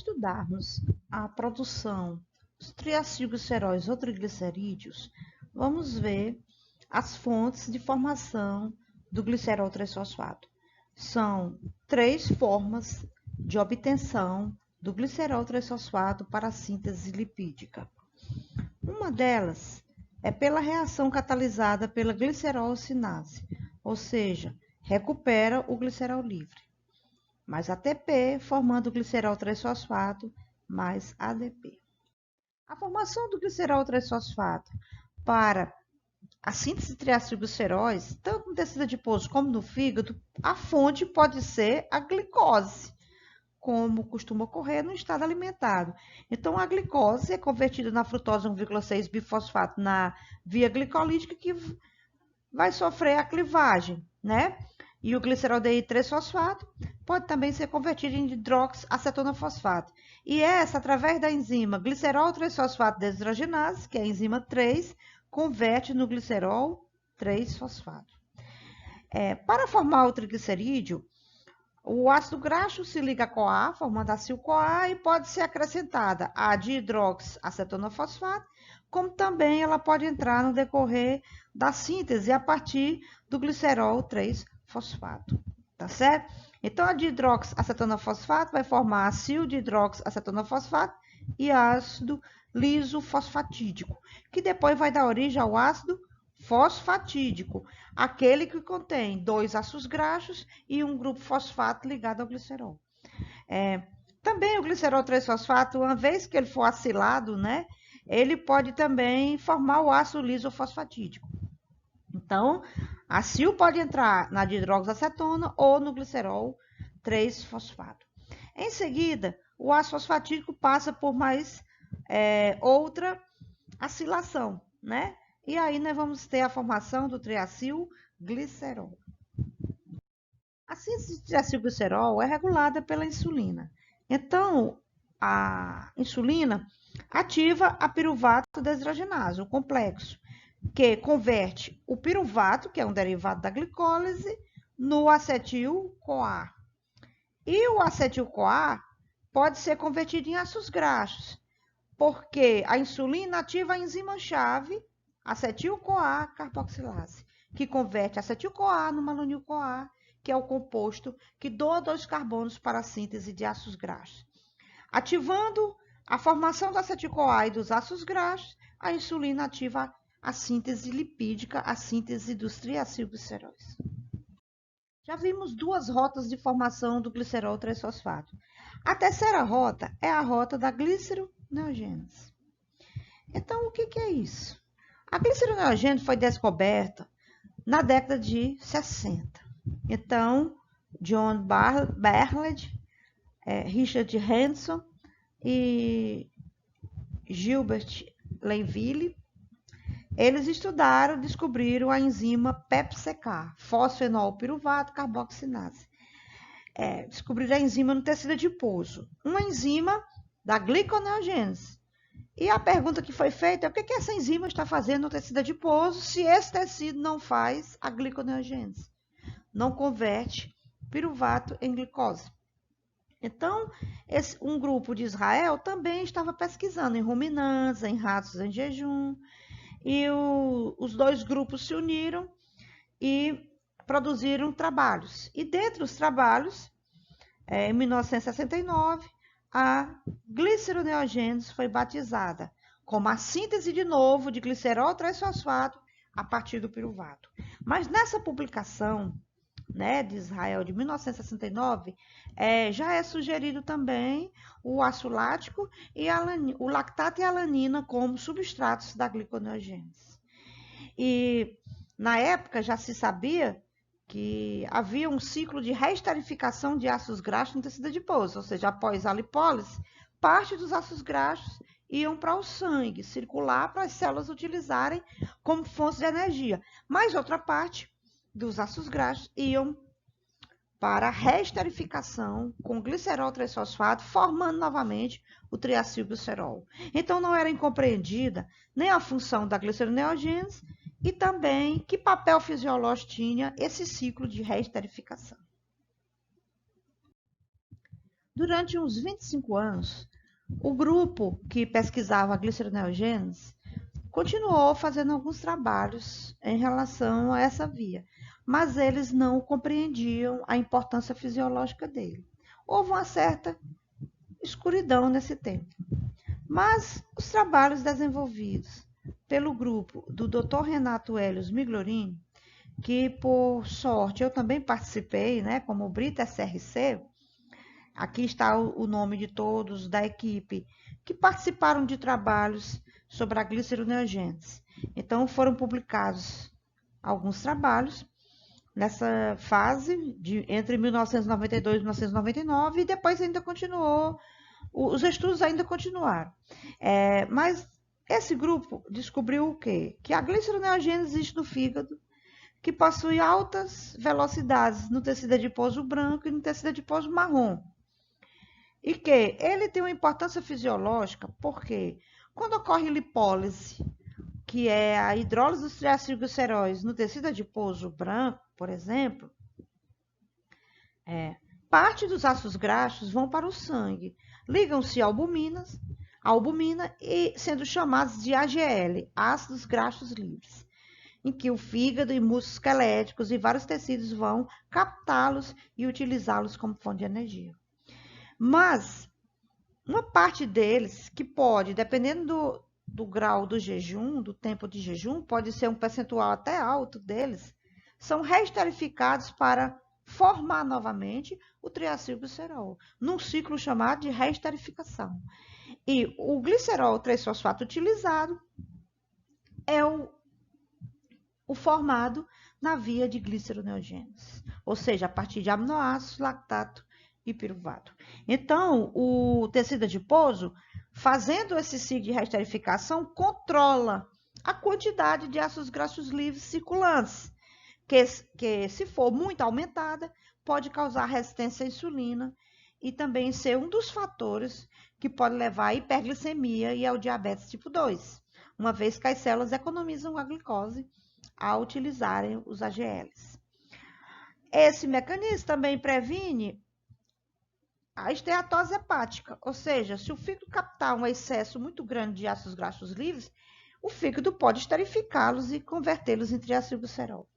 estudarmos a produção dos triacilgliceróis ou triglicerídeos, vamos ver as fontes de formação do glicerol 3-fosfato. São 3 formas de obtenção do glicerol 3-fosfato para a síntese lipídica. Uma delas é pela reação catalisada pela glicerol-cinase, ou seja, recupera o glicerol livre, mais ATP, formando o glicerol 3-fosfato mais ADP. A formação do glicerol 3-fosfato para a síntese de triacilgliceróis, tanto no tecido adiposo como no fígado, a fonte pode ser a glicose, como costuma ocorrer no estado alimentado. Então, a glicose é convertida na frutose 1,6 bifosfato na via glicolítica, que vai sofrer a clivagem, né? E o glicerol-DI 3-fosfato pode também ser convertido em hidroxiacetona-fosfato. E essa, através da enzima glicerol 3-fosfato deshidrogenase, que é a enzima 3, converte no glicerol 3-fosfato. Para formar o triglicerídeo, o ácido graxo se liga a CoA, formando acil-CoA, e pode ser acrescentada a dihidroxiacetona-fosfato, como também ela pode entrar no decorrer da síntese a partir do glicerol 3-fosfato, tá certo? Então, a dihidroxiacetona-fosfato vai formar acil-dihidroxiacetona-fosfato e ácido lisofosfatídico, que depois vai dar origem ao ácido fosfatídico, aquele que contém 2 ácidos graxos e um grupo fosfato ligado ao glicerol. Também o glicerol 3-fosfato, uma vez que ele for acilado, né, ele pode também formar o ácido lisofosfatídico. Então, a acil pode entrar na dihidroxiacetona ou no glicerol 3-fosfato. Em seguida, o ácido fosfatídico passa por mais outra acilação, né? E aí nós vamos ter a formação do triacilglicerol. A síntese de triacilglicerol é regulada pela insulina. Então, a insulina ativa a piruvato deshidrogenase, o complexo, que converte o piruvato, que é um derivado da glicólise, no acetil-CoA. E o acetil-CoA pode ser convertido em ácidos graxos, porque a insulina ativa a enzima-chave acetil-CoA carboxilase, que converte acetil-CoA no malonil-CoA, que é o composto que doa 2 carbonos para a síntese de ácidos graxos. Ativando a formação do acetil-CoA e dos ácidos graxos, a insulina ativa a síntese lipídica, a síntese dos triacilgliceróis. Já vimos 2 rotas de formação do glicerol 3-fosfato. A terceira rota é a rota da gliceroneogênese. Então, o que é isso? A gliceroneogênese foi descoberta na década de 60. Então, John Bartlett, Richard Hanson e Gilbert Leinville, eles estudaram, descobriram a enzima PEPCK, fosfenolpiruvato carboxinase. Descobriram a enzima no tecido adiposo, uma enzima da gliconeogênese. E a pergunta que foi feita é o que essa enzima está fazendo no tecido adiposo se esse tecido não faz a gliconeogênese, não converte piruvato em glicose. Então, um grupo de Israel também estava pesquisando em ruminantes, em ratos em jejum, e os 2 grupos se uniram e produziram trabalhos. E dentre os trabalhos, em 1969, a gliceroneogênese foi batizada como a síntese de novo de glicerol 3-fosfato a partir do piruvato. Mas nessa publicação, né, de Israel de 1969, já é sugerido também o ácido lático e o lactato e a alanina como substratos da gliconeogênese. E na época já se sabia que havia um ciclo de reesterificação de ácidos graxos no tecido adiposo, ou seja, após a lipólise, parte dos ácidos graxos iam para o sangue circular para as células utilizarem como fonte de energia, mas outra parte dos ácidos graxos iam para a reesterificação com glicerol 3-fosfato, formando novamente o triacilglicerol. Então, não era incompreendida nem a função da gliceroneogênese e também que papel fisiológico tinha esse ciclo de reesterificação. Durante uns 25 anos, o grupo que pesquisava a gliceroneogênese continuou fazendo alguns trabalhos em relação a essa via, mas eles não compreendiam a importância fisiológica dele. Houve uma certa escuridão nesse tempo. Mas os trabalhos desenvolvidos pelo grupo do Dr. Renato Helios Migliorini, que por sorte eu também participei, né, como Brita SRC, aqui está o nome de todos da equipe que participaram de trabalhos sobre a gliceroneogênese. Então foram publicados alguns trabalhos nessa fase entre 1992 e 1999 e depois ainda continuou, os estudos ainda continuaram. Mas esse grupo descobriu o quê? Que a gliceroneogênese existe no fígado, que possui altas velocidades no tecido adiposo branco e no tecido adiposo marrom. E que ele tem uma importância fisiológica porque quando ocorre lipólise, que é a hidrólise dos triacilgliceróis no tecido adiposo branco, por exemplo, parte dos ácidos graxos vão para o sangue, ligam-se à albumina e sendo chamados de AGL, ácidos graxos livres, em que o fígado e músculos esqueléticos e vários tecidos vão captá-los e utilizá-los como fonte de energia. Mas uma parte deles que pode, dependendo do grau do jejum, do tempo de jejum, pode ser um percentual até alto deles, são reesterificados para formar novamente o triacilglicerol, num ciclo chamado de reesterificação. E o glicerol 3-fosfato utilizado é o formado na via de gliceroneogênese, ou seja, a partir de aminoácidos, lactato e piruvato. Então, o tecido adiposo, fazendo esse ciclo de reesterificação, controla a quantidade de ácidos graxos livres circulantes, que se for muito aumentada, pode causar resistência à insulina e também ser um dos fatores que pode levar à hiperglicemia e ao diabetes tipo 2, uma vez que as células economizam a glicose ao utilizarem os AGLs. Esse mecanismo também previne a esteatose hepática, ou seja, se o fígado captar um excesso muito grande de ácidos graxos livres, o fígado pode esterificá-los e convertê-los em triacilglicerol.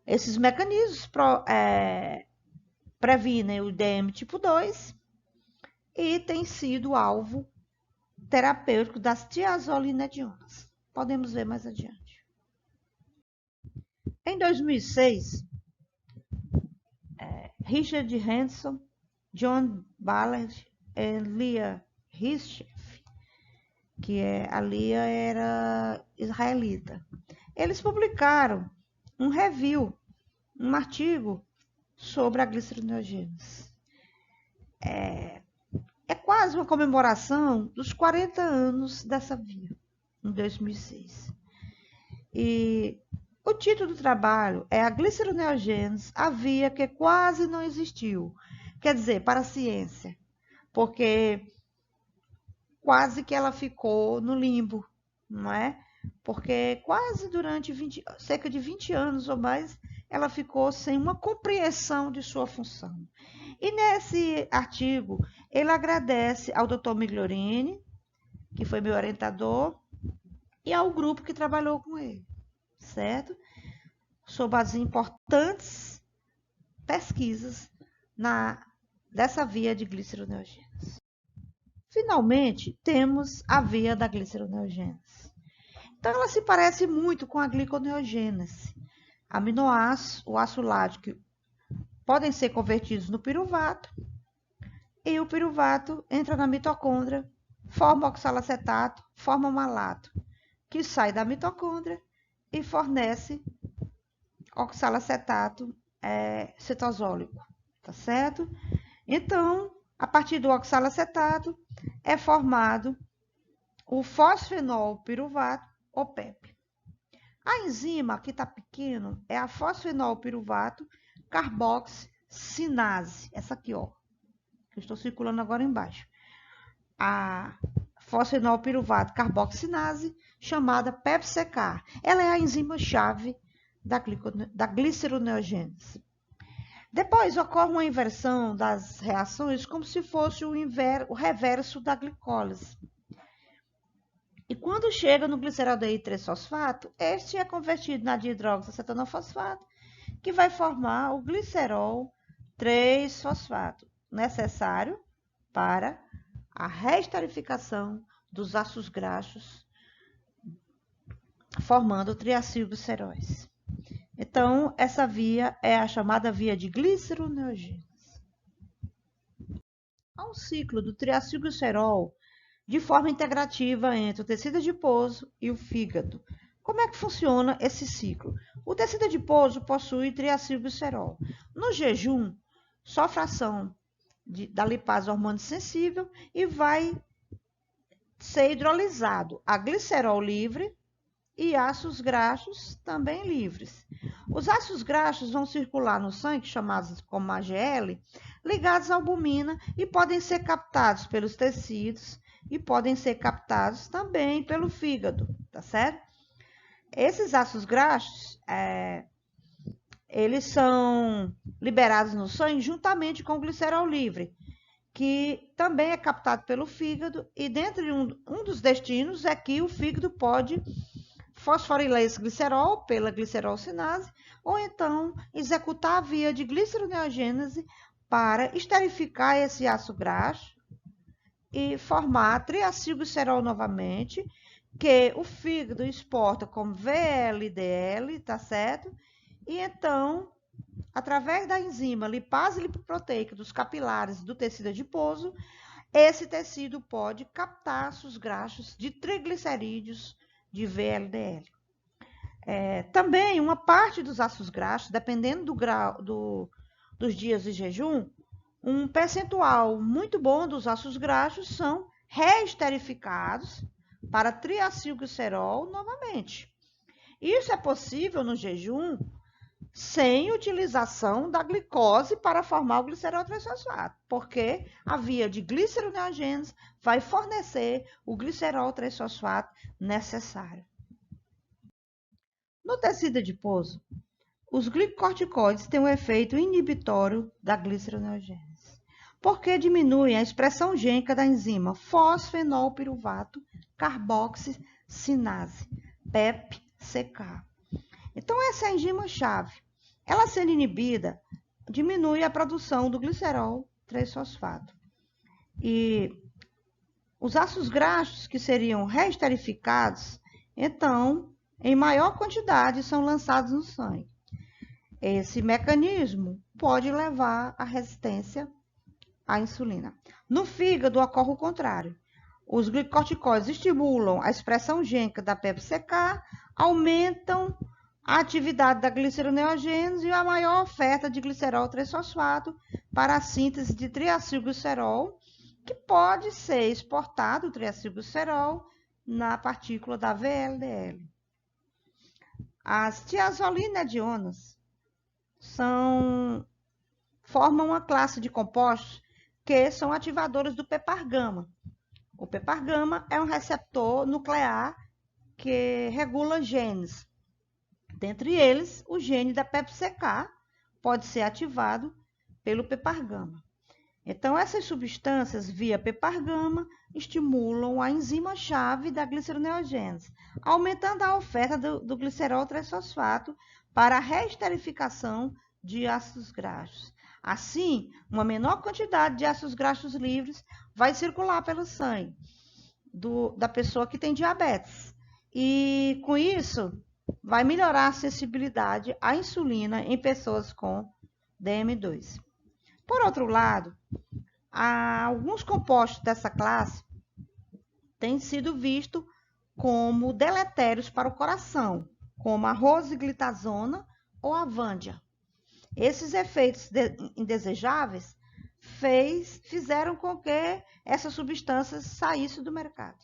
Esses mecanismos previnem o DM tipo 2 e tem sido alvo terapêutico das tiazolinedionas. Podemos ver mais adiante. Em 2006, Richard Hanson, John Ballard e Leah Hirschf, que a Leah era israelita, eles publicaram um review, um artigo sobre a gliceroneogênese. É quase uma comemoração dos 40 anos dessa via, em 2006. E o título do trabalho é A Gliceroneogênese, a via que quase não existiu. Quer dizer, para a ciência, porque quase que ela ficou no limbo, não é? Porque quase durante cerca de 20 anos ou mais, ela ficou sem uma compreensão de sua função. E nesse artigo, ele agradece ao Dr. Migliorini, que foi meu orientador, e ao grupo que trabalhou com ele, certo? Sobre as importantes pesquisas dessa via de gliceroneogênese. Finalmente, temos a via da gliceroneogênese. Então, ela se parece muito com a gliconeogênese. Aminoácidos, o ácido lático, podem ser convertidos no piruvato, e o piruvato entra na mitocôndria, forma oxalacetato, forma malato, que sai da mitocôndria e fornece oxalacetato citosólico, tá certo? Então, a partir do oxalacetato é formado o fosfenol piruvato, ou PEP. A enzima, que está pequeno, é a fosfenol piruvato carboxinase, essa aqui, ó, que eu estou circulando agora embaixo. A fosfenol piruvato carboxinase, chamada PEPCK. Ela é a enzima-chave da gliceroneogênese. Depois ocorre uma inversão das reações como se fosse o reverso da glicólise. E quando chega no gliceraldeído 3-fosfato, este é convertido na dihidroxacetanofosfato, que vai formar o glicerol 3-fosfato, necessário para a reesterificação dos ácidos graxos, formando triacilgliceróis. Então, essa via é a chamada via de gliceroneogênese. Há um ciclo do triacilglicerol de forma integrativa entre o tecido adiposo e o fígado. Como é que funciona esse ciclo? O tecido adiposo possui triacilglicerol. No jejum, sofre ação da lipase hormônio sensível e vai ser hidrolisado a glicerol livre e ácidos graxos também livres. Os ácidos graxos vão circular no sangue, chamados como AGL, ligados à albumina e podem ser captados pelos tecidos e podem ser captados também pelo fígado, tá certo? Esses ácidos graxos, eles são liberados no sangue juntamente com o glicerol livre, que também é captado pelo fígado, e dentre um dos destinos é que o fígado pode fosforilar esse glicerol pela glicerolcinase, ou então executar a via de gliceroneogênese para esterificar esse ácido graxo e formar triacilglicerol novamente, que o fígado exporta como VLDL, tá certo? E então, através da enzima lipase lipoproteica dos capilares do tecido adiposo, esse tecido pode captar ácidos graxos de triglicerídeos de VLDL. Também uma parte dos ácidos graxos, dependendo do grau dos dias de jejum, um percentual muito bom dos ácidos graxos são reesterificados para triacilglicerol novamente. Isso é possível no jejum sem utilização da glicose para formar o glicerol 3-fosfato, porque a via de gliceroneogênese vai fornecer o glicerol 3-fosfato necessário. No tecido adiposo, os glicocorticoides têm um efeito inibitório da gliceroneogênese, porque diminuem a expressão gênica da enzima fosfenolpiruvato carboxicinase, PEPCK. Então, essa é a enzima-chave. Ela sendo inibida, diminui a produção do glicerol 3-fosfato. E os ácidos graxos que seriam reesterificados, então, em maior quantidade, são lançados no sangue. Esse mecanismo pode levar à resistência à insulina. No fígado ocorre o contrário. Os glicocorticoides estimulam a expressão gênica da PEPCK, aumentam a atividade da gliceroneogênese e a maior oferta de glicerol 3-fosfato para a síntese de triacilglicerol, que pode ser exportado, o triacilglicerol, na partícula da VLDL. As tiazolinedionas formam uma classe de compostos que são ativadores do PPAR-gama. O PPAR-gama é um receptor nuclear que regula genes. Dentre eles, o gene da PEPCK pode ser ativado pelo PPAR-gama. Então, essas substâncias, via PPAR-gama, estimulam a enzima-chave da gliceroneogênese, aumentando a oferta do glicerol 3-fosfato para a reesterificação de ácidos graxos. Assim, uma menor quantidade de ácidos graxos livres vai circular pelo sangue da pessoa que tem diabetes. E, com isso, vai melhorar a sensibilidade à insulina em pessoas com DM2. Por outro lado, alguns compostos dessa classe têm sido vistos como deletérios para o coração, como a rosiglitazona ou a vândia. Esses efeitos indesejáveis fizeram com que essas substâncias saíssem do mercado.